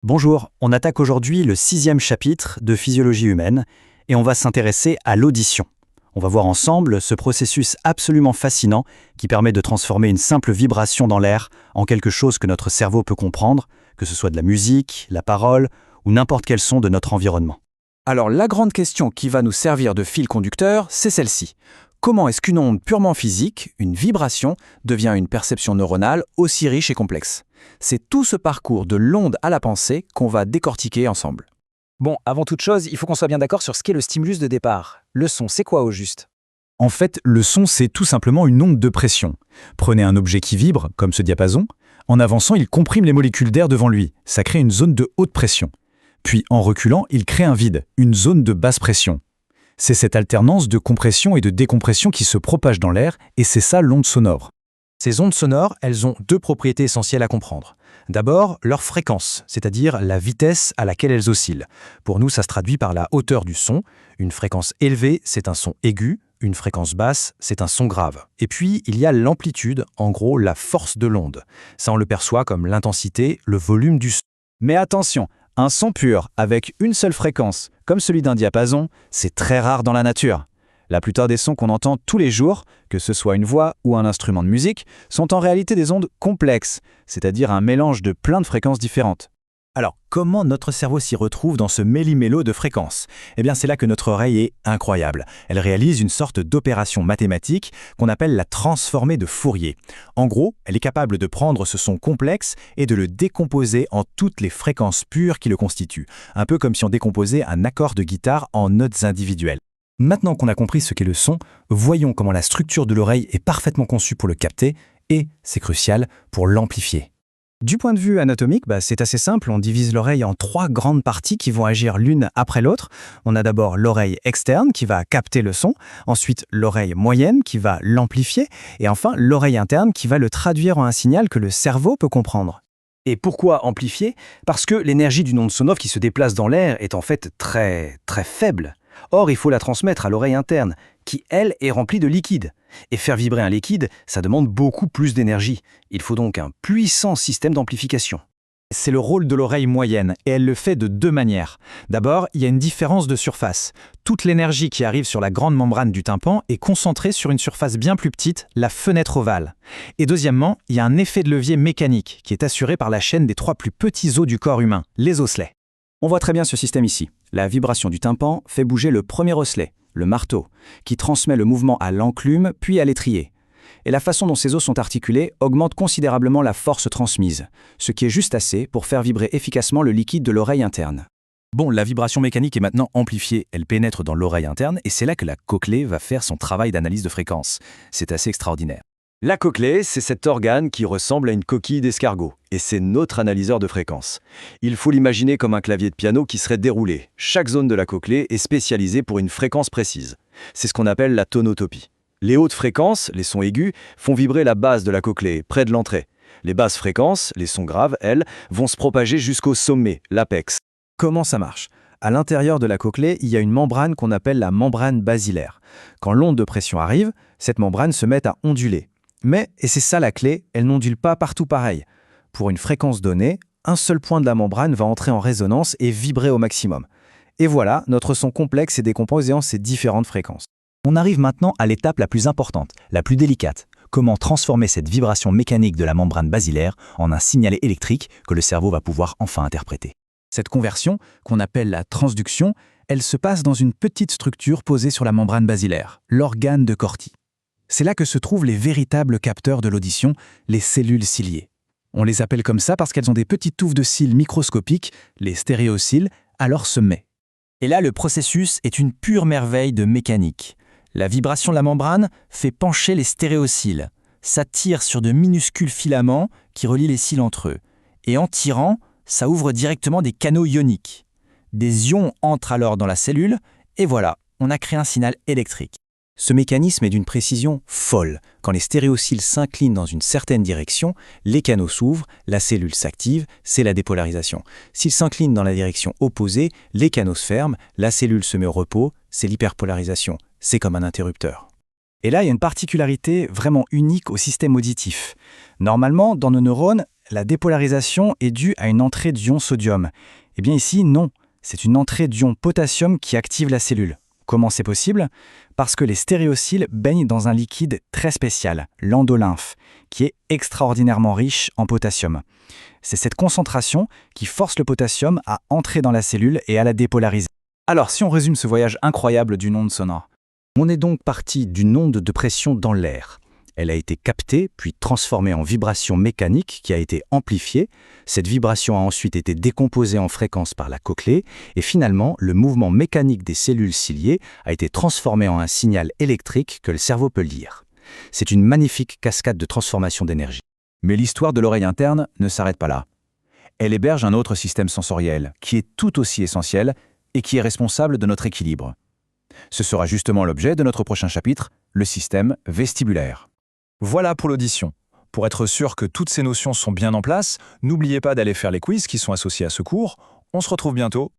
Bonjour, on attaque aujourd'hui le 6e chapitre de Physiologie humaine et on va s'intéresser à l'audition. On va voir ensemble ce processus absolument fascinant qui permet de transformer une simple vibration dans l'air en quelque chose que notre cerveau peut comprendre, que ce soit de la musique, la parole ou n'importe quel son de notre environnement. Alors la grande question qui va nous servir de fil conducteur, c'est celle-ci. Comment est-ce qu'une onde purement physique, une vibration, devient une perception neuronale aussi riche et complexe? C'est tout ce parcours de l'onde à la pensée qu'on va décortiquer ensemble. Bon, avant toute chose, il faut qu'on soit bien d'accord sur ce qu'est le stimulus de départ. Le son, c'est quoi au juste? En fait, le son, c'est tout simplement une onde de pression. Prenez un objet qui vibre, comme ce diapason. En avançant, il comprime les molécules d'air devant lui. Ça crée une zone de haute pression. Puis, en reculant, il crée un vide, une zone de basse pression. C'est cette alternance de compression et de décompression qui se propage dans l'air, et c'est ça l'onde sonore. Ces ondes sonores, elles ont deux propriétés essentielles à comprendre. D'abord, leur fréquence, c'est-à-dire la vitesse à laquelle elles oscillent. Pour nous, ça se traduit par la hauteur du son. Une fréquence élevée, c'est un son aigu. Une fréquence basse, c'est un son grave. Et puis, il y a l'amplitude, en gros, la force de l'onde. Ça, on le perçoit comme l'intensité, le volume du son. Mais attention, un son pur, avec une seule fréquence, comme celui d'un diapason, c'est très rare dans la nature. La plupart des sons qu'on entend tous les jours, que ce soit une voix ou un instrument de musique, sont en réalité des ondes complexes, c'est-à-dire un mélange de plein de fréquences différentes. Alors, comment notre cerveau s'y retrouve dans ce méli-mélo de fréquences? Eh bien, c'est là que notre oreille est incroyable. Elle réalise une sorte d'opération mathématique qu'on appelle la transformée de Fourier. En gros, elle est capable de prendre ce son complexe et de le décomposer en toutes les fréquences pures qui le constituent, un peu comme si on décomposait un accord de guitare en notes individuelles. Maintenant qu'on a compris ce qu'est le son, voyons comment la structure de l'oreille est parfaitement conçue pour le capter et, c'est crucial, pour l'amplifier. Du point de vue anatomique, c'est assez simple, on divise l'oreille en trois grandes parties qui vont agir l'une après l'autre. On a d'abord l'oreille externe qui va capter le son, ensuite l'oreille moyenne qui va l'amplifier, et enfin l'oreille interne qui va le traduire en un signal que le cerveau peut comprendre. Et pourquoi amplifier? Parce que l'énergie d'une onde sonore qui se déplace dans l'air est en fait très faible. Or, il faut la transmettre à l'oreille interne, qui, elle, est remplie de liquide. Et faire vibrer un liquide, ça demande beaucoup plus d'énergie. Il faut donc un puissant système d'amplification. C'est le rôle de l'oreille moyenne, et elle le fait de deux manières. D'abord, il y a une différence de surface. Toute l'énergie qui arrive sur la grande membrane du tympan est concentrée sur une surface bien plus petite, la fenêtre ovale. Et deuxièmement, il y a un effet de levier mécanique qui est assuré par la chaîne des trois plus petits os du corps humain, les osselets. On voit très bien ce système ici. La vibration du tympan fait bouger le premier osselet, le marteau, qui transmet le mouvement à l'enclume puis à l'étrier. Et la façon dont ces os sont articulés augmente considérablement la force transmise, ce qui est juste assez pour faire vibrer efficacement le liquide de l'oreille interne. Bon, la vibration mécanique est maintenant amplifiée, elle pénètre dans l'oreille interne et c'est là que la cochlée va faire son travail d'analyse de fréquence. C'est assez extraordinaire. La cochlée, c'est cet organe qui ressemble à une coquille d'escargot, et c'est notre analyseur de fréquences. Il faut l'imaginer comme un clavier de piano qui serait déroulé. Chaque zone de la cochlée est spécialisée pour une fréquence précise. C'est ce qu'on appelle la tonotopie. Les hautes fréquences, les sons aigus, font vibrer la base de la cochlée, près de l'entrée. Les basses fréquences, les sons graves, elles, vont se propager jusqu'au sommet, l'apex. Comment ça marche? À l'intérieur de la cochlée, il y a une membrane qu'on appelle la membrane basilaire. Quand l'onde de pression arrive, cette membrane se met à onduler. Mais, et c'est ça la clé, elle n'ondule pas partout pareil. Pour une fréquence donnée, un seul point de la membrane va entrer en résonance et vibrer au maximum. Et voilà, notre son complexe est décomposé en ces différentes fréquences. On arrive maintenant à l'étape la plus importante, la plus délicate. Comment transformer cette vibration mécanique de la membrane basilaire en un signalet électrique que le cerveau va pouvoir enfin interpréter. Cette conversion, qu'on appelle la transduction, elle se passe dans une petite structure posée sur la membrane basilaire, l'organe de Corti. C'est là que se trouvent les véritables capteurs de l'audition, les cellules ciliées. On les appelle comme ça parce qu'elles ont des petites touffes de cils microscopiques, les stéréocils, à leur sommet. Et là, le processus est une pure merveille de mécanique. La vibration de la membrane fait pencher les stéréocils. Ça tire sur de minuscules filaments qui relient les cils entre eux. Et en tirant, ça ouvre directement des canaux ioniques. Des ions entrent alors dans la cellule, et voilà, on a créé un signal électrique. Ce mécanisme est d'une précision folle. Quand les stéréocils s'inclinent dans une certaine direction, les canaux s'ouvrent, la cellule s'active, c'est la dépolarisation. S'ils s'inclinent dans la direction opposée, les canaux se ferment, la cellule se met au repos, c'est l'hyperpolarisation. C'est comme un interrupteur. Et là, il y a une particularité vraiment unique au système auditif. Normalement, dans nos neurones, la dépolarisation est due à une entrée d'ion sodium. Eh bien ici, non. C'est une entrée d'ion potassium qui active la cellule. Comment c'est possible? Parce que les stéréocyles baignent dans un liquide très spécial, l'endolymphe, qui est extraordinairement riche en potassium. C'est cette concentration qui force le potassium à entrer dans la cellule et à la dépolariser. Alors, si on résume ce voyage incroyable d'une onde sonore, on est donc parti d'une onde de pression dans l'air. Elle a été captée, puis transformée en vibration mécanique qui a été amplifiée. Cette vibration a ensuite été décomposée en fréquences par la cochlée, et finalement, le mouvement mécanique des cellules ciliées a été transformé en un signal électrique que le cerveau peut lire. C'est une magnifique cascade de transformation d'énergie. Mais l'histoire de l'oreille interne ne s'arrête pas là. Elle héberge un autre système sensoriel, qui est tout aussi essentiel et qui est responsable de notre équilibre. Ce sera justement l'objet de notre prochain chapitre, le système vestibulaire. Voilà pour l'audition. Pour être sûr que toutes ces notions sont bien en place, n'oubliez pas d'aller faire les quiz qui sont associés à ce cours. On se retrouve bientôt